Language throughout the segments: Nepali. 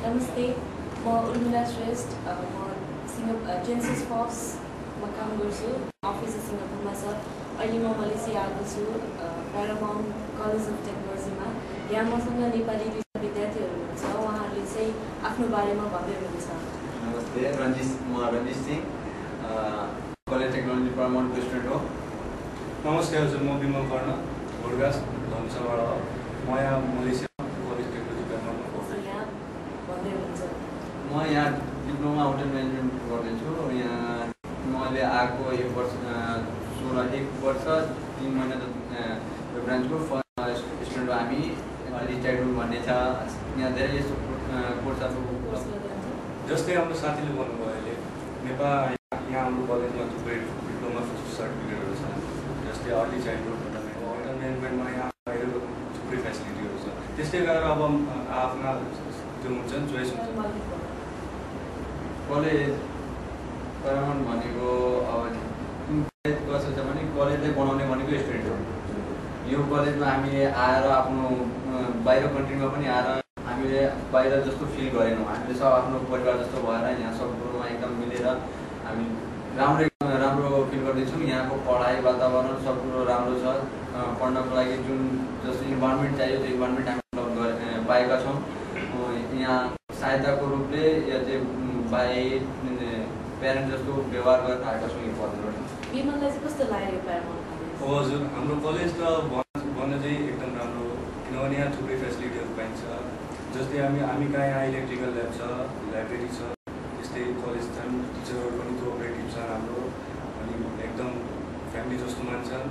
नमस्ते, म उर्मिला श्रेष्ठ, म जेन्सिस फक्समा काम गर्छु। अफिस सिङ्गापुरमा छ। अहिले म मलेसिया आएको छु, प्यारामाउन्ट कलेज अफ टेक्नोलोजीमा। यहाँ मसँग नेपाली विद्यार्थीहरू हुनुहुन्छ, उहाँहरूले चाहिँ आफ्नो बारेमा भन्दै हुनुहुन्छ। नमस्ते, म Ranjit Singh, college technology Paramount student हो। नमस्ते हजुर, म विमल कर्ण, भोडगास धनुषाबाट हो। म यहाँ मलेसिया कलेज टेक्नोलोजी प्यारामाउन्टमा म यहाँ डिप्लोमा होटल म्यानेजमेन्ट गर्दैछु। यहाँ मैले आएको 1 वर्ष 3 महिना यो ब्रान्चको फर्स्ट स्टुडेन्ट हो। हामी रिटायर्ड भन्ने छ। यहाँ धेरै यस्तो कोर्सहरू जस्तै हाम्रो साथीले भन्नुभयो, अहिले नेपाल यहाँ हाम्रो कलेजमा थुप्रै डिप्लोमा सर्टिफिकेटहरू छ। जस्तै अर्ली चाइल्डहुड होटल म्यानेजमेन्टमा यहाँ बाहिरको थुप्रै फेसिलिटीहरू छ। त्यस्तै गरेर अब आफ्ना त्यो हुन्छ नि, चोइस हुन्छ। कलेज प्यारामाउन्ट भनेको अब कस्तो छ भने कलेजले बनाउने भनेको स्टुडेन्ट हो। यो कलेजमा हामीले आएर आफ्नो बाहिर कन्ट्रीमा पनि आएर हामीले बाहिर जस्तो फिल गरेनौँ। हामीले सब आफ्नो परिवार जस्तो भएर यहाँ सब कुरोमा एकदम मिलेर हामी राम्रो फिल गर्दैछौँ। यहाँको पढाइ वातावरण सब कुरो राम्रो छ। पढ्नको लागि जुन जस्तो इन्भाइरोमेन्ट चाहियो त्यो इन्भाइरोमेन्ट हामीले पाएका छौँ। यहाँ सहायताको रूपले या चाहिँ भाइ प्यारेन्ट जस्तो व्यवहार गरेर आएका छौँ। यो कलेजबाट विमललाई चाहिँ कस्तो लाग्यो प्यारामाउन्ट कलेज? हजुर, हाम्रो कलेज त भन्न चाहिँ एकदम राम्रो हो, किनभने यहाँ थुप्रै फेसिलिटीहरू पाइन्छ। जस्तै हामी कहाँ यहाँ इलेक्ट्रिकल ल्याब छ, लाइब्रेरी छ। त्यस्तै कलेज छन्, टिचरहरू पनि कोअपरेटिभ छ राम्रो, अनि एकदम फ्यामिली जस्तो मान्छन्।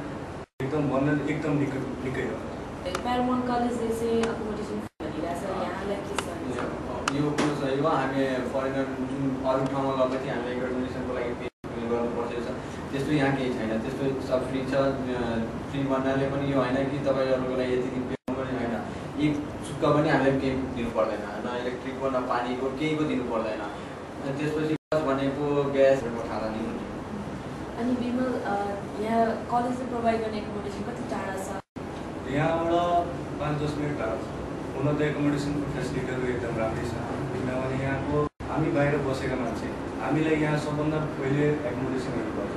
एकदम भन्न एकदम निकै हो। प्यारामाउन्ट कलेजले चाहिँ अकोमोडेसन भनिरहेछ, यहाँलाई के छ? यो कुरो सही हो। हामी फरेनर जुन अरू ठाउँमा गएपछि हामीले एकोमोडेसनको लागि पे गर्नुपर्छ। त्यस्तो यहाँ केही छैन। त्यस्तो सब फ्री छ। फ्री भन्नाले पनि यो होइन कि तपाईँहरूको लागि यति दिन पे पनि होइन। एक सुक्का पनि हामीले केही दिनु पर्दैन, न इलेक्ट्रिकको न पानीको केहीको दिनु पर्दैन। त्यसपछि बस भनेको ग्यासको खाना दिनु। अनि विमल, यहाँ कलेजले प्रोभाइड गर्ने एकोमोडेसन कति टाढा छ? यहाँबाट 5-10 मिनट टाढा छ। हुन त एकोमोडेसनको फेसिलिटीहरू एकदम राम्रै छ, किनभने यहाँको हामी बाहिर बसेका मान्छे, हामीलाई यहाँ सबभन्दा पहिले एकोमोडेसनहरू गर्छ।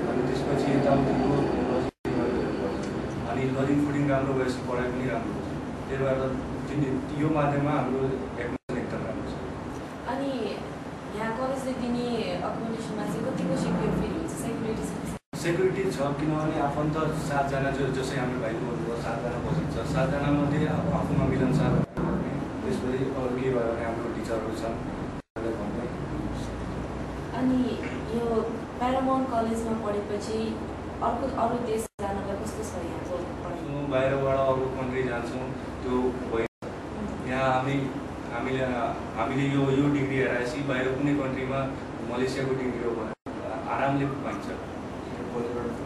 अनि त्यसपछि यताउतिको अनि लजिङ फुडिङ राम्रो भएपछि पढाइ पनि राम्रो हुन्छ। त्यही भएर यो माध्यममा हाम्रो एकोमोडेसन एकदम राम्रो छ। अनि यहाँ कलेजले दिने अकोमोडेसनमा चाहिँ कतिको सिक्योर फिल हुन्छ? सेक्युरिटी छ, किनभने आफन्त 7 जना जसै हाम्रो भाइले भन्नुभयो 7 जना बसिन्छ। 7 जनामध्ये आफूमा मिलनसार त्यसपछि अरू के भयो भने हाम्रो टिचरहरू छन्। अनि यो प्यारामाउन्ट कलेजमा पढेपछि अरू देश जानलाई कस्तो छ यहाँको? बाहिरबाट अरू कन्ट्री जान्छौँ, त्यो भयो। यहाँ हामीले यो डिग्री हेराएपछि बाहिर कुनै कन्ट्रीमा मलेसियाको डिग्री हो भने आरामले पाइन्छ।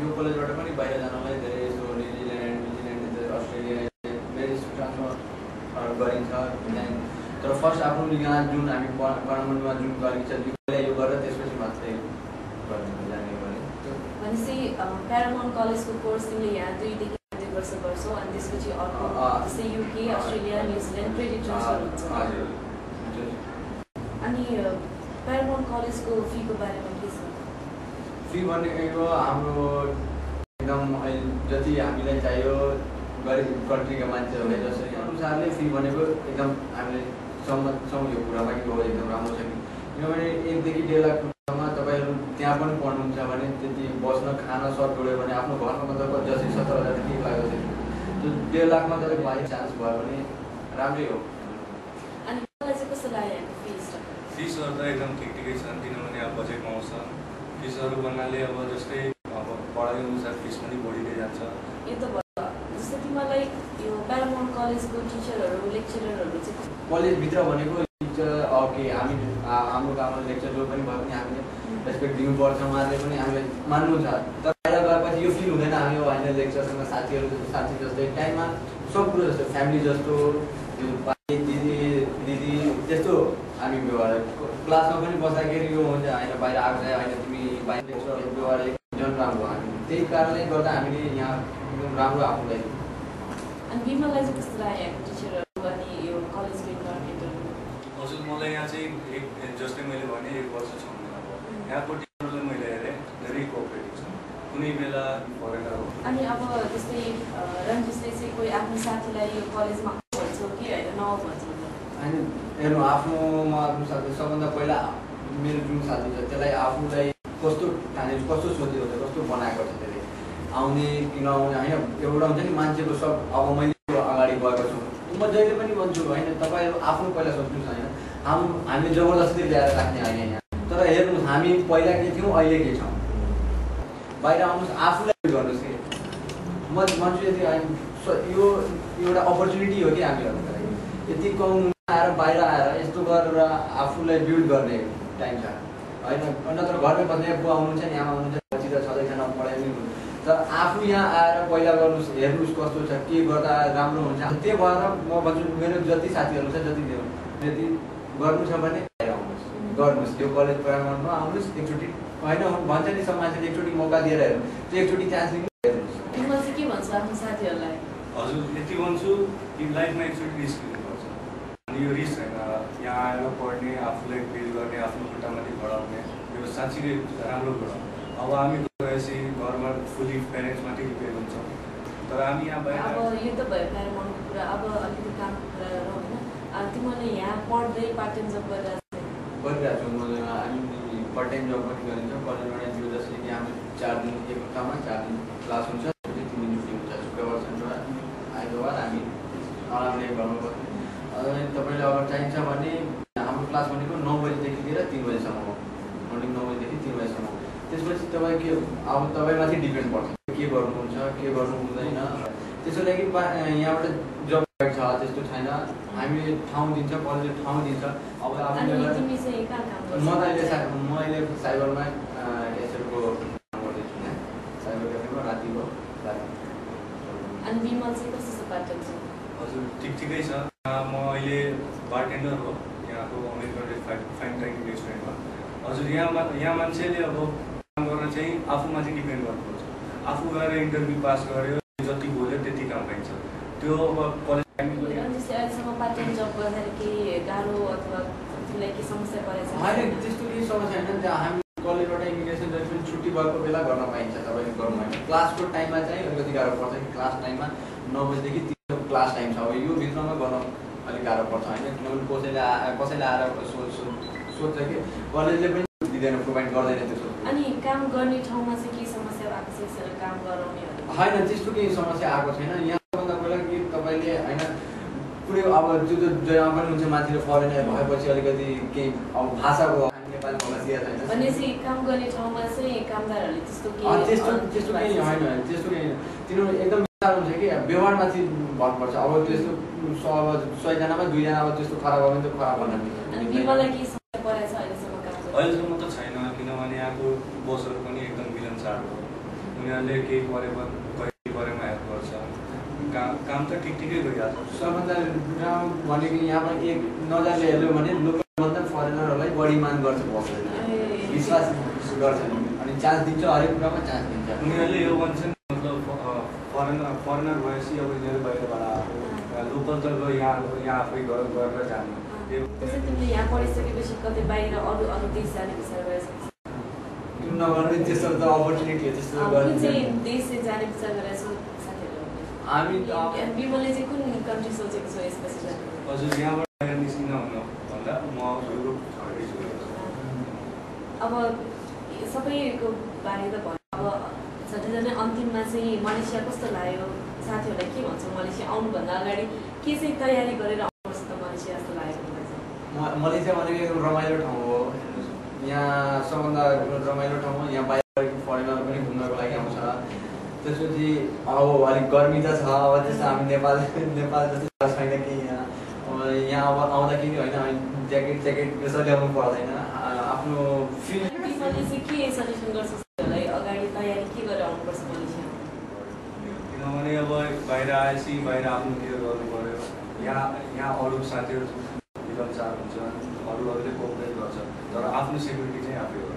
यो कलेजबाट पनि बाहिर जानलाई धेरै यस्तो न्युजिल्यान्ड अस्ट्रेलिया धेरै ट्रान्सफर गरिन्छ। तर फर्स्ट आफ्नो यहाँ जुन हामी प्यारामाउन्टमा जुन गरिन्छ यो गरेर त्यसपछि मात्रै जाने भने। भनेपछि प्यारामाउन्ट कलेजको कोर्स तिमीले यहाँ 2 वर्ष गर्छौ, अनि त्यसपछि अर्को जस्तै UK, Australia, New Zealand credit transfer हुन्छ। अनि प्यारामाउन्ट कलेजको फीको बारेमा के छ? फी भनेको हाम्रो एकदम जति हामीलाई चाहियो गरिब कन्ट्रीका मान्छेहरूलाई जसरी अनुसारले फी भनेको एकदम हामीले सहमत छौँ यो कुरामा कि हो एकदम राम्रो छ। किनभने 1 देखि 1.5 लाखसम्म तपाईँहरू त्यहाँ पनि पढ्नुहुन्छ भने त्यति बस्न खान सर्ट जोड्यो भने आफ्नो घरमा मतलब जस्तै 17,000 के लाग्यो त्यो 1.5 लाखमा तपाईँको भाइ चान्स भयो भने राम्रै हो। अनि मलाई चाहिँ कस्तो लाग्यो फिसहरू त एकदम ठिकै छन्, किनभने अब बजेटमा आउँछ। फिसहरू भन्नाले अब जस्तै अब पढाइ अनुसार फिस पनि बढिँदै जान्छ। यो त भयो। जस्तै तिमीलाई यो प्यारामाउन्ट कलेजको टिचरहरू लेक्चररहरू चाहिँ कलेजभित्र भनेको टिचर ओके हाम्रो काममा लेक्चर जो पनि भए पनि हामीले रेस्पेक्ट दिनुपर्छ। उहाँहरूले पनि हामीले मान्नु छ। तर बाहिर गएपछि यो फिल हुँदैन हामी होइन लेक्चरसँग साथी जस्तै टाइममा सब कुरो जस्तो फ्यामिली जस्तो दिदी त्यस्तो हामी व्यवहार क्लासमा पनि बस्दाखेरि यो हुन्छ होइन बाहिर आएको छ होइन तिमी बाहिर लेक्चरहरू व्यवहार एकदम राम्रो हामी त्यही कारणले गर्दा हामीले यहाँ एकदम राम्रो आफूलाई। अनि विमललाई चाहिँ कस्तो लाग्यो यहाँको टिचरहरू अनि यो कलेजको इन्भाइरोमेन्टहरू? हजुर, मलाई यहाँ चाहिँ जस्तै मैले भने 1 वर्ष छ महिना भयो यहाँको टिचरलाई मैले हेरेँ धेरै कोअपरेटिभ छ कुनै बेला फरेनर हो। अनि अब जस्तै रन्जिसले चाहिँ कोही आफ्नो साथीलाई यो कलेजमा भन्छ कि होइन नभन्छ होइन हेर्नु आफ्नो साथी सबभन्दा पहिला मेरो जुन साथी छ त्यसलाई आफूलाई कस्तो ठाने कस्तो सोचेको छ कस्तो बनाएको छ त्यसले आउने कि नआउने होइन एउटा हुन्छ नि मान्छेको सब अब मैले अगाडि गएको छु म जहिले पनि भन्छु होइन तपाईँहरू आफ्नो पहिला सोच्नुहोस् होइन हामी जबरजस्ती ल्याएर राख्ने होइन यहाँ तर हेर्नुहोस् हामी पहिला के थियौँ अहिले के छौँ बाहिर आउनुहोस् आफूलाई गर्नुहोस् कि म भन्छु यति यो एउटा अपर्च्युनिटी हो कि हामीहरूको लागि यति कम आएर बाहिर आएर यस्तो गरेर आफूलाई बिल्ड गर्ने टाइम छ होइन नत्र घरमै बस्ने बुवा आउनुहुन्छ नि आमा आउनुहुन्छ पछि त छँदैछ नपढाइ पनि तर आफू यहाँ आएर पहिला गर्नुहोस् हेर्नुहोस् कस्तो छ के गर्दा राम्रो हुन्छ त्यो भएर म भन्छु मेरो जति साथीहरू छ जति यदि गर्नु छ भने बाहिर आउनुहोस् गर्नुहोस् त्यो कलेज प्राइमरमा आउनुहोस् एकचोटि होइन भन्छ नि सब मान्छेले एकचोटि मौका दिएर हेर्नु त्यो एकचोटि चान्स दिनु हेर्नुहोस्। म चाहिँ के भन्छु आफ्नो साथीहरूलाई हजुर यति भन्छु कि लाइफमा एकचोटि रिस्क लिनुपर्छ अनि यो रिस्क होइन यहाँ आएर पढ्ने आफूलाई बिल्ड गर्ने आफ्नो खुट्टामाथि बढाउने यो साँच्चीकै राम्रो कुरा अब हामी गएपछि घरमा फुल्ली प्यारेन्ट्समाथि डिपेन्ड हुन्छौँ तर हामी यहाँ बाहिर अब यो त भयो प्यारामाउन्टको कुरा अब अलिकति कामको कुरा गरौँ होइन तिमीले यहाँ पढ्दै पार्ट टाइम जब गरिरहेको छु हामी पार्ट टाइम जब पनि गरिन्छ कलेजबाट दियो जसले कि हामी 4 दिन एक हप्तामा 4 दिन क्लास हुन्छ 3 दिन छुट्टी हुन्छ शुक्रबार शनिबार आइतबार हामी आरामले घरमा बस्छौँ। तपाईँले अगर चाहिन्छ भने हाम्रो क्लास भनेको 9 बजीदेखि लिएर 3 बजीसम्म हो मर्निङ 9 बजीदेखि 3 बजीसम्म हो त्यसपछि तपाईँ के अब तपाईँमाथि डिपेन्ड पर्छ के गर्नुहुन्छ के गर्नु हुँदैन त्यसको लागि यहाँबाट जब छ त्यस्तो छैन हामीले ठाउँ दिन्छ कलेजले ठाउँ दिन्छ अब मैले साइबरमा एसएलको काम गर्दैछु यहाँ साइबर क्याफेमा रातिको अनि विमल चाहिँ कस्तो छ पार्ट टाइम छ हजुर ठिकै छ म अहिले बारटेन्डर हो यहाँको अमेरिकन फाइन डाइनिङ रेस्टुरेन्टमा हजुर यहाँ मान्छेले अब काम गर्न चाहिँ आफूमाथि डिपेन्ड गर्नुपर्छ आफू गएर इन्टरभ्यू पास गर्यो जति बोल्यो त्यति काम पाइन्छ त्यो अब कलेज अहिलेसम्म पार्ट टाइम जब गर्दाखेरि केही गाह्रो अथवा तिमीलाई के समस्या परेछ होइन त्यस्तो केही समस्या छैन हामी कलेजबाट इमिग्रेसन जहिले पनि छुट्टी भएको बेला गर्न पाइन्छ तपाईँले गर्नु होइन क्लासको टाइममा चाहिँ अलिकति गाह्रो पर्छ कि क्लास टाइममा 9 बजीदेखि 3 क्लास टाइम छ अब यो भित्रमा गर्न अलिक गाह्रो पर्छ होइन किनभने कसैले आएर सोध्छ कि कलेजले पनि दिँदैन प्रोभाइड गर्दैन त्यसो अनि काम गर्ने ठाउँमा चाहिँ के समस्या भएको छ यसरी काम गराउनेहरू होइन त्यस्तो केही समस्या आएको छैन यहाँभन्दा पहिला कि तपाईँले होइन पुरै अब जो जहाँ पनि हुन्छ मान्छेले फरेनर भएपछि अलिकति केही अब भाषाको नेपाली समस्या छैन भनेपछि काम गर्ने ठाउँमा चाहिँ कामदारहरूले त्यस्तो केही त्यस्तो केही होइन त्यस्तो केही तिनीहरू एकदम साह्रो हुन्छ कि व्यवहारमाथि भन्नुपर्छ अब त्यस्तो 100जनामा 2जना अब त्यस्तो खराब भयो भने त खराब भन्न मिल्छ अनि विमललाई के समस्या परेछ अहिलेसम्म काम अहिलेसम्म त छैन किनभने यहाँको बसहरू पनि एकदम मिलनसार हो उनीहरूले केही परेमा हेल्प गर्छ काम त ठिकै गइहाल्छ सबभन्दा भनेको यहाँबाट एक नजरले हेर्यो भने लोकलभन्दा फरेनरहरूलाई बढी माग गर्छ बसले विश्वास गर्छ अनि चान्स दिन्छ हरेक कुरामा चान्स दिन्छ उनीहरूले यो भन्छन् मतलब फरेनर भएपछि अब यिनीहरू बाहिरबाट आएको लोकल त यहाँ आफै गरेर जानु तिमीले यहाँ पढिसकेपछि कतै बाहिर अरू देश जाने विचार गरेछ नगर्ने त्यस्तो त अपर्च्युनिटी हो त्यस्तो कुन चाहिँ देश जाने विचार गरेछ हामी विमलले चाहिँ कुन कन्ट्री सोचेको छ यसपछि जाने हजुर यहाँबाट बाहिर निस्किन भन्दा म युरोप छँदैछु अब सबैको बारे त भन्नु अब झट्टै अन्तिममा चाहिँ मलेसिया कस्तो लाग्यो साथीहरूलाई के भन्छ मलेसिया आउनुभन्दा अगाडि के चाहिँ तयारी गरेर आउनुपर्छ त मलेसिया जस्तो लागेको मलेसिया भनेको एकदम रमाइलो ठाउँ हो यहाँ सबभन्दा रमाइलो ठाउँ हो यहाँ बाहिर फरेनर पनि घुम्नको लागि आउँछ त्यसपछि अब अलिक गर्मी त छ अब त्यस्तो हामी नेपाल जस्तो छैन कि यहाँ अब आउँदाखेरि होइन ज्याकेट यसो ल्याउनु पर्दैन आफ्नो फिल विमलले चाहिँ के सजेसन गर्छ साथीहरूलाई अगाडि तयारी के गरेर आउनुपर्छ मलेसिया किनभने अब बाहिर आएपछि बाहिर आफ्नो केयर गर्नु पऱ्यो यहाँ अरू साथीहरू मिलनसार हुन्छ अरूहरूले कोअपरेट गर्छ तर आफ्नो सेक्युरिटी चाहिँ आफै हो